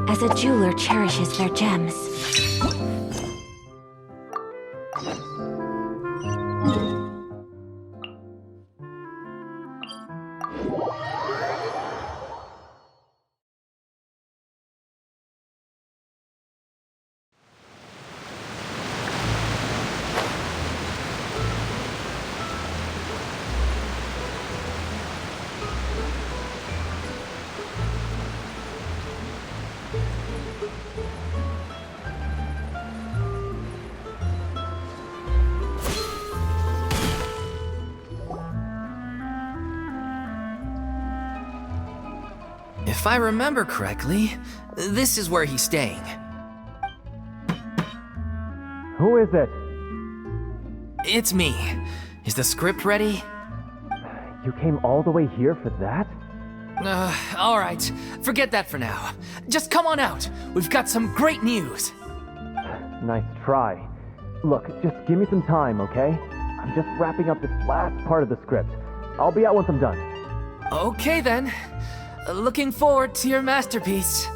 as a jeweler cherishes their gems. If I remember correctly, this is where he's staying. Who is it? It's me. Is the script ready? You came all the way here for that? Alright. Forget that for now. Just come on out. We've got some great news. Nice try. Look, just give me some time, okay? I'm just wrapping up this last part of the script. I'll be out once I'm done. Okay then. Looking forward to your masterpiece.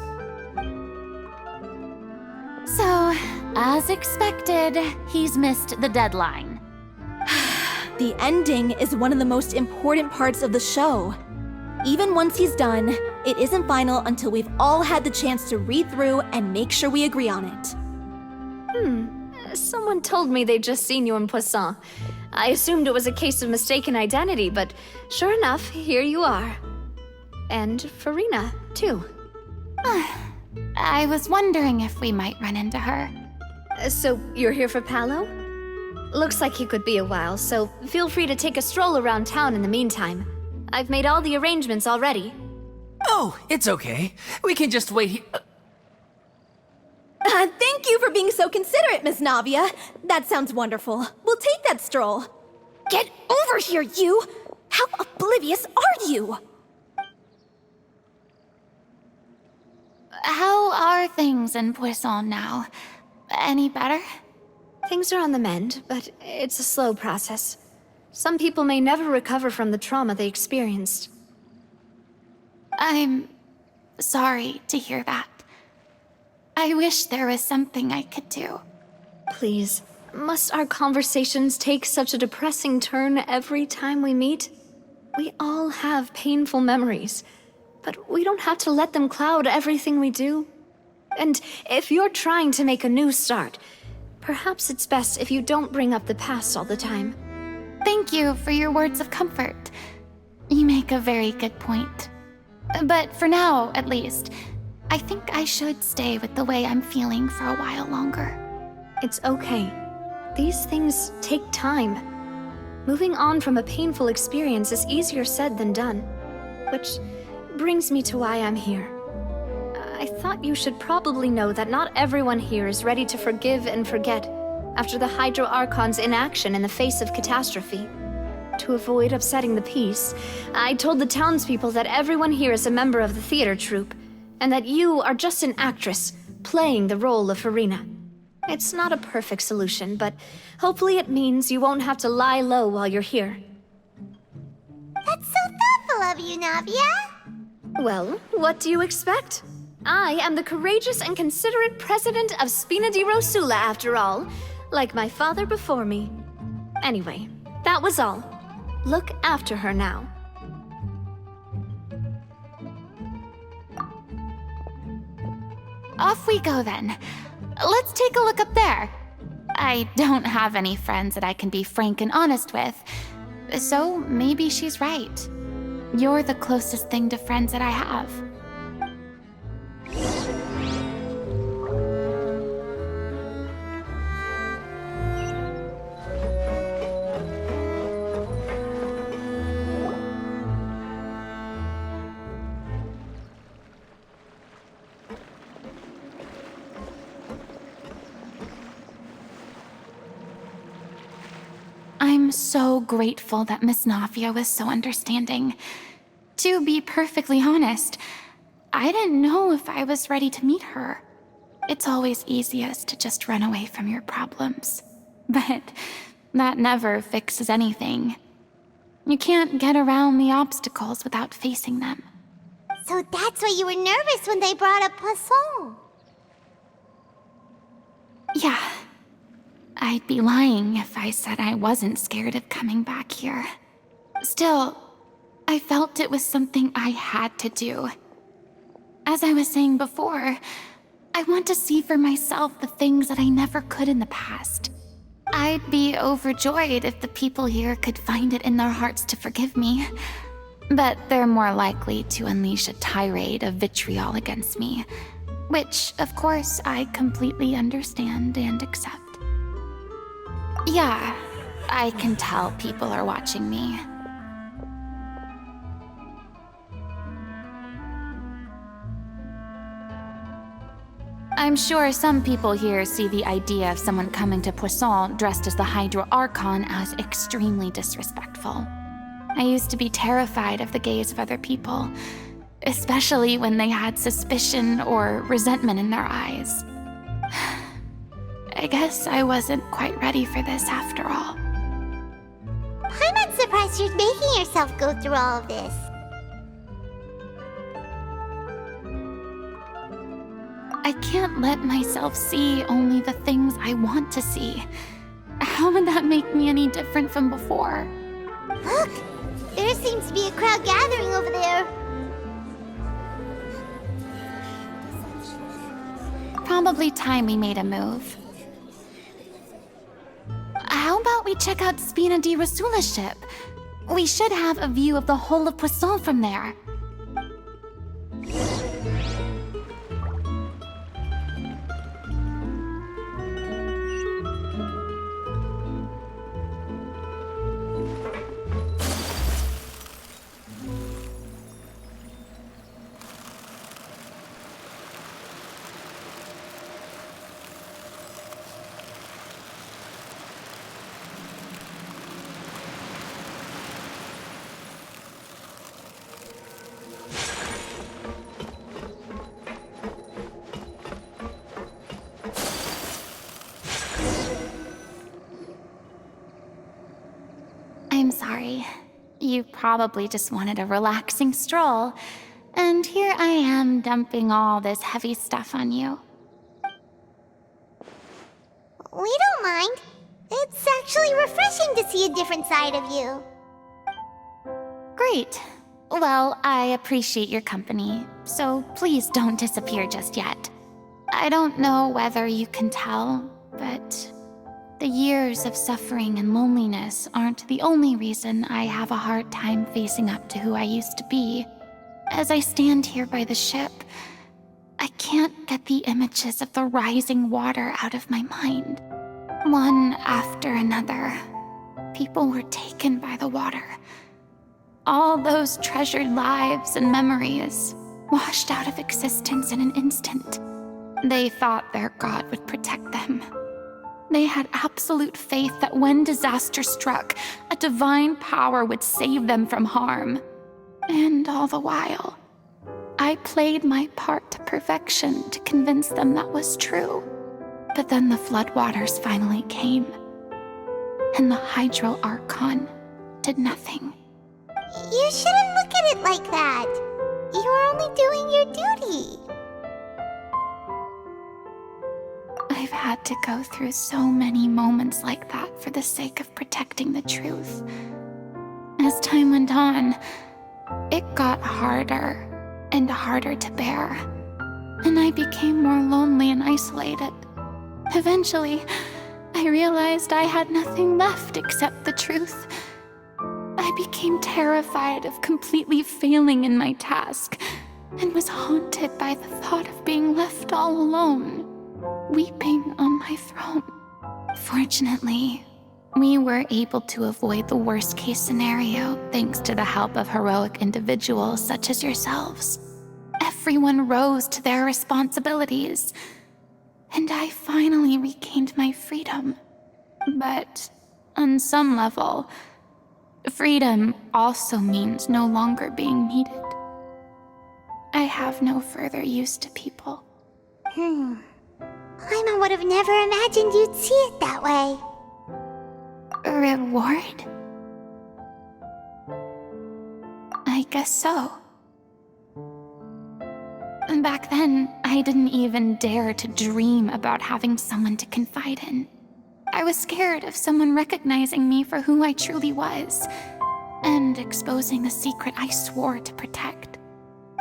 So, as expected, he's missed the deadline. The ending is one of the most important parts of the show. Even once he's done, it isn't final until we've all had the chance to read through and make sure we agree on it. Someone told me they'd just seen you in Poisson. I assumed it was a case of mistaken identity, but sure enough, here you are. And Farina, too. I was wondering if we might run into her. So, you're here for Paolo? Looks like he could be a while, so feel free to take a stroll around town in the meantime. I've made all the arrangements already. Oh, it's okay. We can just wait here. Thank you for being so considerate, Miss Navia. That sounds wonderful. We'll take that stroll. Get over here, you! How oblivious are you? How are things in Poisson now? Any better? Things are on the mend, but it's a slow process. Some people may never recover from the trauma they experienced. I'm sorry to hear that. I wish there was something I could do. Please, must our conversations take such a depressing turn every time we meet? We all have painful memories, but we don't have to let them cloud everything we do. And if you're trying to make a new start, perhaps it's best if you don't bring up the past all the time. Thank you for your words of comfort. You make a very good point. But for now, at least, I think I should stay with the way I'm feeling for a while longer. It's okay. These things take time. Moving on from a painful experience is easier said than done. Which brings me to why I'm here. I thought you should probably know that not everyone here is ready to forgive and forget after the Hydro Archon's inaction in the face of catastrophe. To avoid upsetting the peace, I told the townspeople that everyone here is a member of the theater troupe, and that you are just an actress playing the role of Farina. It's not a perfect solution, but hopefully it means you won't have to lie low while you're here. That's so thoughtful of you, Navia. Well, what do you expect? I am the courageous and considerate president of Spina di Rosula, after all, like my father before me. Anyway, that was all. Look after her now. Off we go then. Let's take a look up there. I don't have any friends that I can be frank and honest with, so maybe she's right. You're the closest thing to friends that I have. I'm so grateful that Miss Navia was so understanding. To be perfectly honest, I didn't know if I was ready to meet her. It's always easiest to just run away from your problems. But that never fixes anything. You can't get around the obstacles without facing them. So that's why you were nervous when they brought up Poisson. Yeah. I'd be lying if I said I wasn't scared of coming back here. Still, I felt it was something I had to do. As I was saying before, I want to see for myself the things that I never could in the past. I'd be overjoyed if the people here could find it in their hearts to forgive me. But they're more likely to unleash a tirade of vitriol against me. Which, of course, I completely understand and accept. Yeah, I can tell people are watching me. I'm sure some people here see the idea of someone coming to Poisson dressed as the Hydro Archon as extremely disrespectful. I used to be terrified of the gaze of other people, especially when they had suspicion or resentment in their eyes. I guess I wasn't quite ready for this after all. I'm not surprised you're making yourself go through all of this. I can't let myself see only the things I want to see. How would that make me any different from before? Look! There seems to be a crowd gathering over there. Probably time we made a move. How about we check out Spina di Rosula's ship? We should have a view of the whole of Poisson from there. I'm sorry. You probably just wanted a relaxing stroll, and here I am dumping all this heavy stuff on you. We don't mind. It's actually refreshing to see a different side of you. Great. Well, I appreciate your company, so please don't disappear just yet. I don't know whether you can tell, but the years of suffering and loneliness aren't the only reason I have a hard time facing up to who I used to be. As I stand here by the ship, I can't get the images of the rising water out of my mind. One after another, people were taken by the water. All those treasured lives and memories washed out of existence in an instant. They thought their god would protect them. They had absolute faith that when disaster struck, a divine power would save them from harm. And all the while, I played my part to perfection to convince them that was true. But then the floodwaters finally came, and the Hydro Archon did nothing. You shouldn't look at it like that. You were only doing your duty. I've had to go through so many moments like that for the sake of protecting the truth. As time went on, it got harder and harder to bear, and I became more lonely and isolated. Eventually, I realized I had nothing left except the truth. I became terrified of completely failing in my task, and was haunted by the thought of being left all alone, weeping on my throne. Fortunately, we were able to avoid the worst-case scenario thanks to the help of heroic individuals such as yourselves. Everyone rose to their responsibilities, and I finally regained my freedom. But on some level, freedom also means no longer being needed. I have no further use to people. Paimon would have never imagined you'd see it that way. A reward? I guess so. Back then, I didn't even dare to dream about having someone to confide in. I was scared of someone recognizing me for who I truly was, and exposing the secret I swore to protect.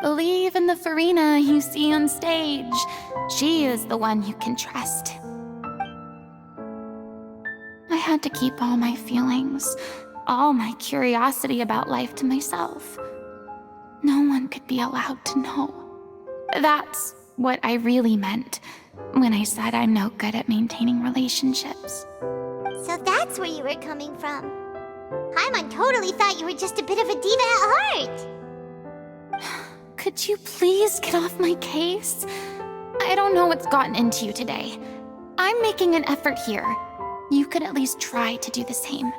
Believe in the Farina you see on stage. She is the one you can trust. I had to keep all my feelings, all my curiosity about life to myself. No one could be allowed to know. That's what I really meant when I said I'm no good at maintaining relationships. So that's where you were coming from. Paimon totally thought you were just a bit of a diva at heart. Could you please get off my case? I don't know what's gotten into you today. I'm making an effort here. You could at least try to do the same.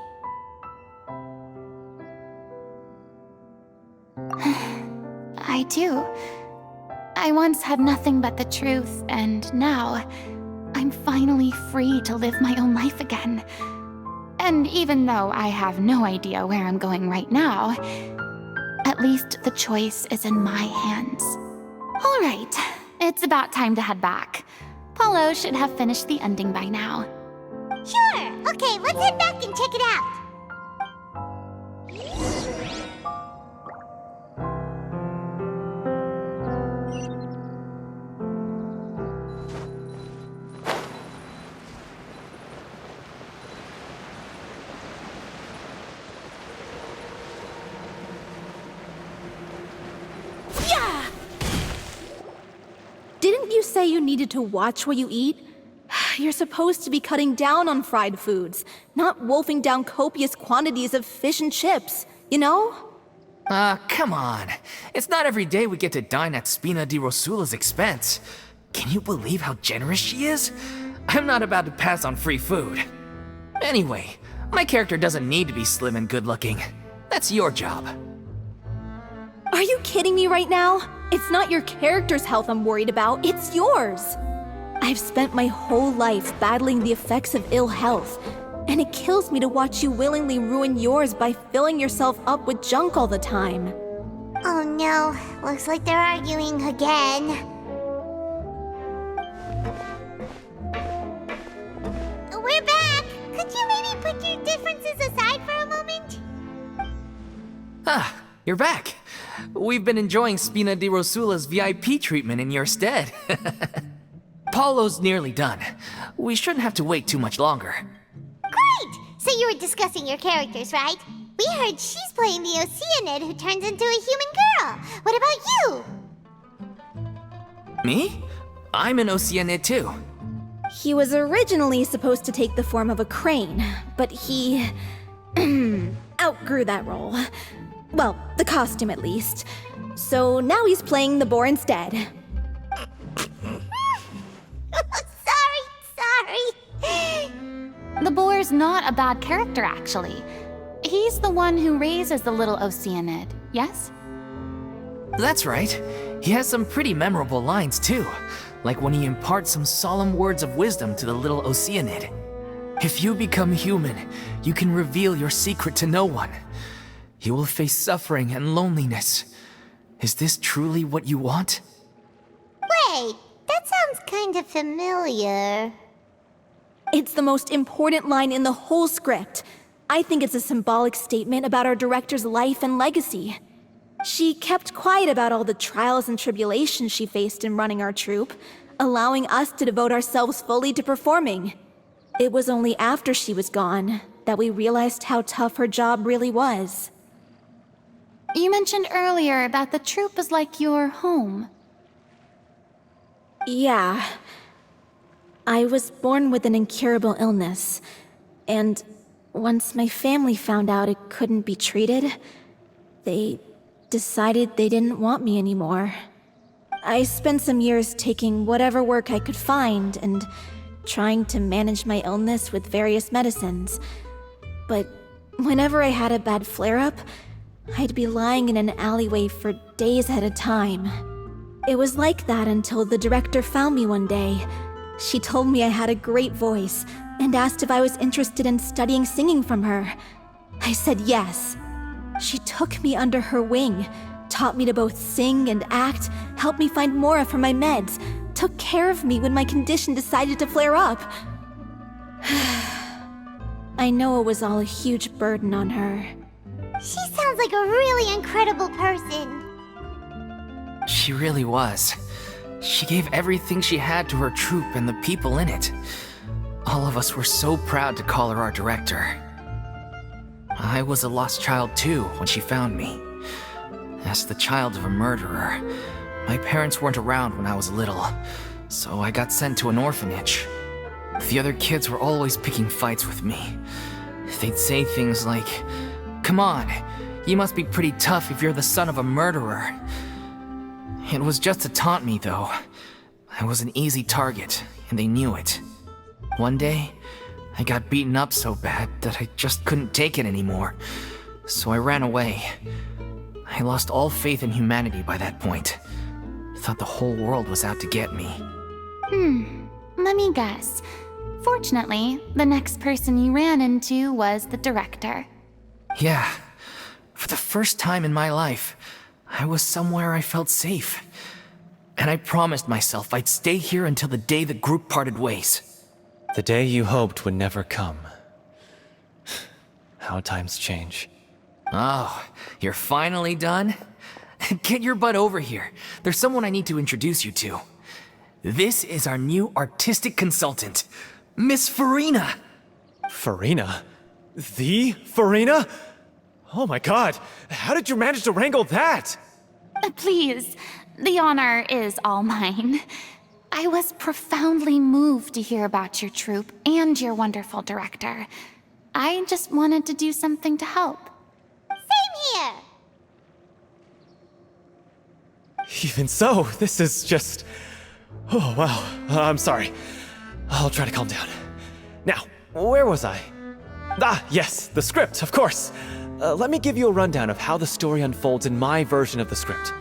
I do. I once had nothing but the truth, and now I'm finally free to live my own life again. And even though I have no idea where I'm going right now, at least the choice is in my hands. All right, it's about time to head back. Paulo should have finished the ending by now. Sure. Okay, let's head back and check it out. Didn't you say you needed to watch what you eat? You're supposed to be cutting down on fried foods, not wolfing down copious quantities of fish and chips, you know? Come on. It's not every day we get to dine at Spina di Rosula's expense. Can you believe how generous she is? I'm not about to pass on free food. Anyway, my character doesn't need to be slim and good-looking. That's your job. Are you kidding me right now? It's not your character's health I'm worried about, it's yours. I've spent my whole life battling the effects of ill health, and it kills me to watch you willingly ruin yours by filling yourself up with junk all the time. Oh no, looks like they're arguing again. We're back! Could you maybe put your differences aside for a moment? Ah, you're back. We've been enjoying Spina di Rosula's VIP treatment in your stead. Paulo's nearly done. We shouldn't have to wait too much longer. Great! So you were discussing your characters, right? We heard she's playing the Oceanid who turns into a human girl. What about you? Me? I'm an Oceanid too. He was originally supposed to take the form of a crane, but he outgrew that role. Well, the costume at least. So now he's playing the boar instead. Sorry. The boar's not a bad character, actually. He's the one who raises the little Oceanid, yes? That's right. He has some pretty memorable lines too, like when he imparts some solemn words of wisdom to the little Oceanid. If you become human, you can reveal your secret to no one. You will face suffering and loneliness. Is this truly what you want? Wait, that sounds kind of familiar. It's the most important line in the whole script. I think it's a symbolic statement about our director's life and legacy. She kept quiet about all the trials and tribulations she faced in running our troupe, allowing us to devote ourselves fully to performing. It was only after she was gone that we realized how tough her job really was. You mentioned earlier that the troupe is like your home. Yeah. I was born with an incurable illness, and once my family found out it couldn't be treated, they decided they didn't want me anymore. I spent some years taking whatever work I could find and trying to manage my illness with various medicines. But whenever I had a bad flare-up, I'd be lying in an alleyway for days at a time. It was like that until the director found me one day. She told me I had a great voice and asked if I was interested in studying singing from her. I said yes. She took me under her wing, taught me to both sing and act, helped me find Mora for my meds, took care of me when my condition decided to flare up. I know it was all a huge burden on her. She sounds like a really incredible person. She really was. She gave everything she had to her troupe and the people in it. All of us were so proud to call her our director. I was a lost child too when she found me. As the child of a murderer, my parents weren't around when I was little, so I got sent to an orphanage. The other kids were always picking fights with me. They'd say things like, "Come on, you must be pretty tough if you're the son of a murderer." It was just to taunt me, though. I was an easy target, and they knew it. One day, I got beaten up so bad that I just couldn't take it anymore, so I ran away. I lost all faith in humanity by that point. Thought the whole world was out to get me. Let me guess. Fortunately, the next person you ran into was the director. Yeah. For the first time in my life, I was somewhere I felt safe. And I promised myself I'd stay here until the day the group parted ways. The day you hoped would never come. How times change. Oh, you're finally done? Get your butt over here. There's someone I need to introduce you to. This is our new artistic consultant, Miss Farina. Farina? The Farina? Oh my god, how did you manage to wrangle that? Please, the honor is all mine. I was profoundly moved to hear about your troupe and your wonderful director. I just wanted to do something to help. Same here. Even so, this is just... Oh, wow. I'm sorry. I'll try to calm down. Now, where was I? Ah, yes, the script, of course. Let me give you a rundown of how the story unfolds in my version of the script.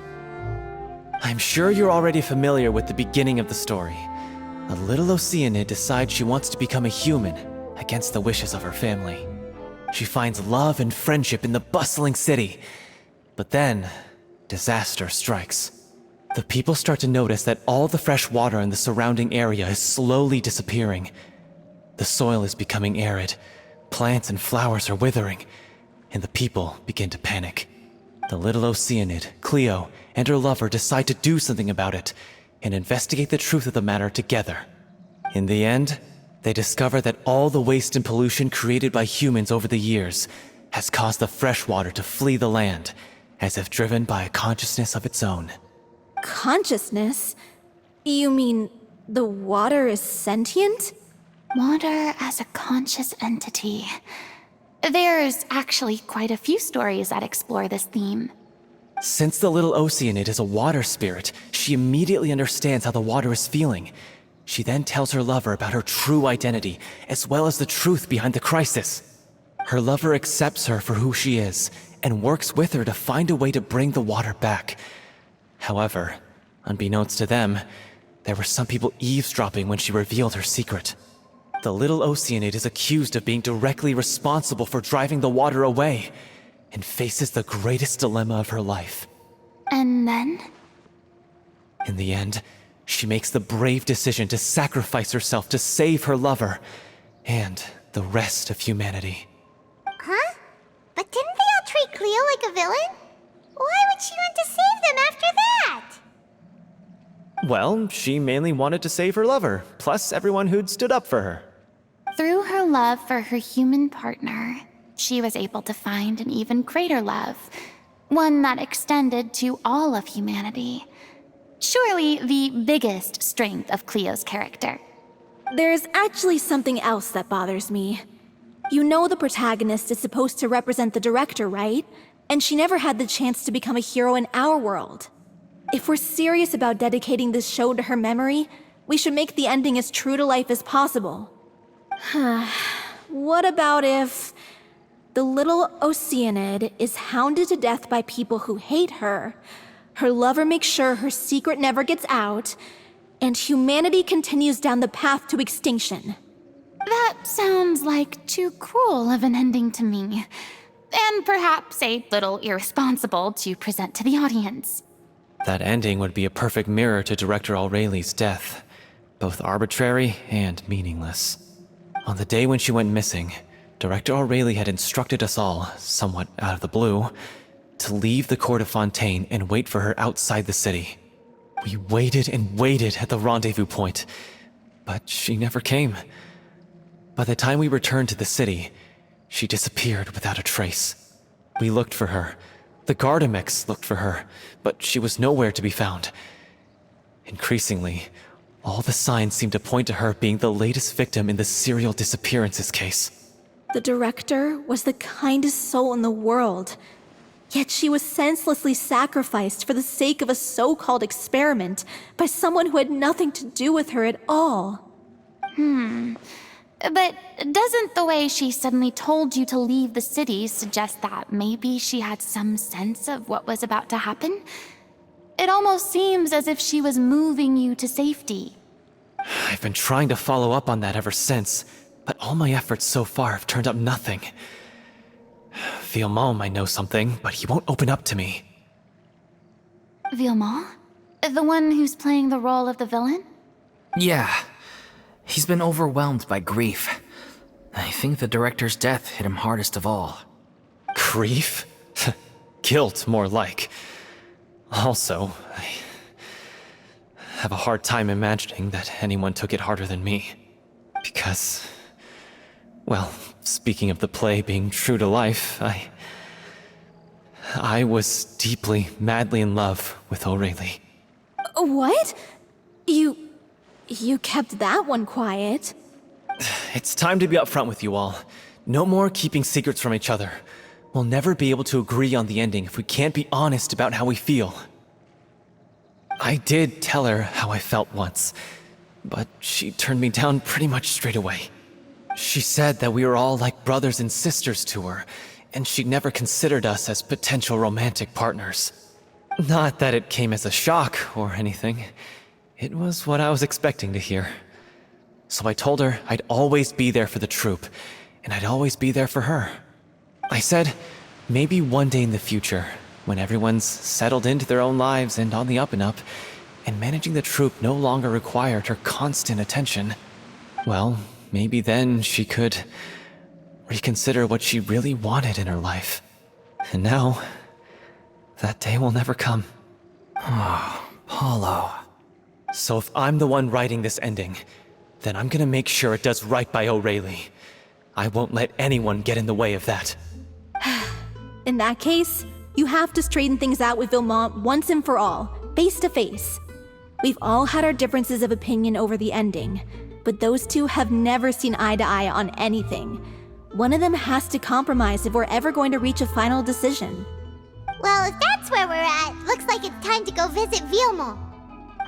I'm sure you're already familiar with the beginning of the story. A little Oceanid decides she wants to become a human, against the wishes of her family. She finds love and friendship in the bustling city. But then, disaster strikes. The people start to notice that all the fresh water in the surrounding area is slowly disappearing. The soil is becoming arid, plants and flowers are withering, and the people begin to panic. The little Oceanid, Cleo, and her lover decide to do something about it and investigate the truth of the matter together. In the end, they discover that all the waste and pollution created by humans over the years has caused the fresh water to flee the land, as if driven by a consciousness of its own. Consciousness? You mean the water is sentient? Water as a conscious entity. There's actually quite a few stories that explore this theme. Since the little Oceanid is a water spirit, she immediately understands how the water is feeling. She then tells her lover about her true identity, as well as the truth behind the crisis. Her lover accepts her for who she is, and works with her to find a way to bring the water back. However, unbeknownst to them, there were some people eavesdropping when she revealed her secret. The little Oceanid is accused of being directly responsible for driving the water away, and faces the greatest dilemma of her life. And then? In the end, she makes the brave decision to sacrifice herself to save her lover, and the rest of humanity. Huh? But didn't they all treat Cleo like a villain? Why would she want to save them after that? Well, she mainly wanted to save her lover, plus everyone who'd stood up for her. Through her love for her human partner, she was able to find an even greater love, one that extended to all of humanity. Surely the biggest strength of Cleo's character. There's actually something else that bothers me. You know the protagonist is supposed to represent the director, right? And she never had the chance to become a hero in our world. If we're serious about dedicating this show to her memory, we should make the ending as true to life as possible. What about if the little Oceanid is hounded to death by people who hate her, her lover makes sure her secret never gets out, and humanity continues down the path to extinction? That sounds like too cruel of an ending to me. and perhaps a little irresponsible to present to the audience. That ending would be a perfect mirror to Director Aureli's death, both arbitrary and meaningless. On the day when she went missing, Director Aureli had instructed us all, somewhat out of the blue, to leave the court of Fontaine and wait for her outside the city. We waited and waited at the rendezvous point, but she never came. By the time we returned to the city, she disappeared without a trace. We looked for her. The Gardamex looked for her, but she was nowhere to be found. Increasingly, all the signs seemed to point to her being the latest victim in the serial disappearances case. The director was the kindest soul in the world, yet she was senselessly sacrificed for the sake of a so-called experiment by someone who had nothing to do with her at all. But doesn't the way she suddenly told you to leave the city suggest that maybe she had some sense of what was about to happen? It almost seems as if she was moving you to safety. I've been trying to follow up on that ever since, but all my efforts so far have turned up nothing. Villemont might know something, but he won't open up to me. Villemont? The one who's playing the role of the villain? Yeah. He's been overwhelmed by grief. I think the director's death hit him hardest of all. Grief? Guilt, more like. Also, I have a hard time imagining that anyone took it harder than me. Because, well, speaking of the play being true to life, I was deeply, madly in love with Aureli. What? You kept that one quiet. It's time to be upfront with you all. No more keeping secrets from each other. We'll never be able to agree on the ending if we can't be honest about how we feel. I did tell her how I felt once, but she turned me down pretty much straight away. She said that we were all like brothers and sisters to her, and she'd never considered us as potential romantic partners. Not that it came as a shock or anything. It was what I was expecting to hear. So I told her I'd always be there for the troupe, and I'd always be there for her. I said, maybe one day in the future, when everyone's settled into their own lives and on the up and up, and managing the troupe no longer required her constant attention, well, maybe then she could reconsider what she really wanted in her life. And now, that day will never come. Oh, Paulo. So if I'm the one writing this ending, then I'm gonna make sure it does right by Aureli. I won't let anyone get in the way of that. In that case, you have to straighten things out with Villemont once and for all, face to face. We've all had our differences of opinion over the ending, but those two have never seen eye to eye on anything. One of them has to compromise if we're ever going to reach a final decision. Well, if that's where we're at, looks like it's time to go visit Villemont.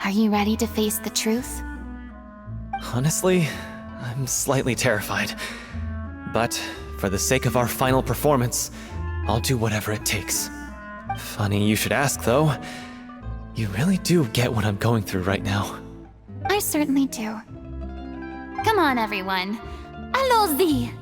Are you ready to face the truth? Honestly, I'm slightly terrified. But for the sake of our final performance, I'll do whatever it takes. Funny you should ask, though. You really do get what I'm going through right now. I certainly do. Come on, everyone. Allons-y!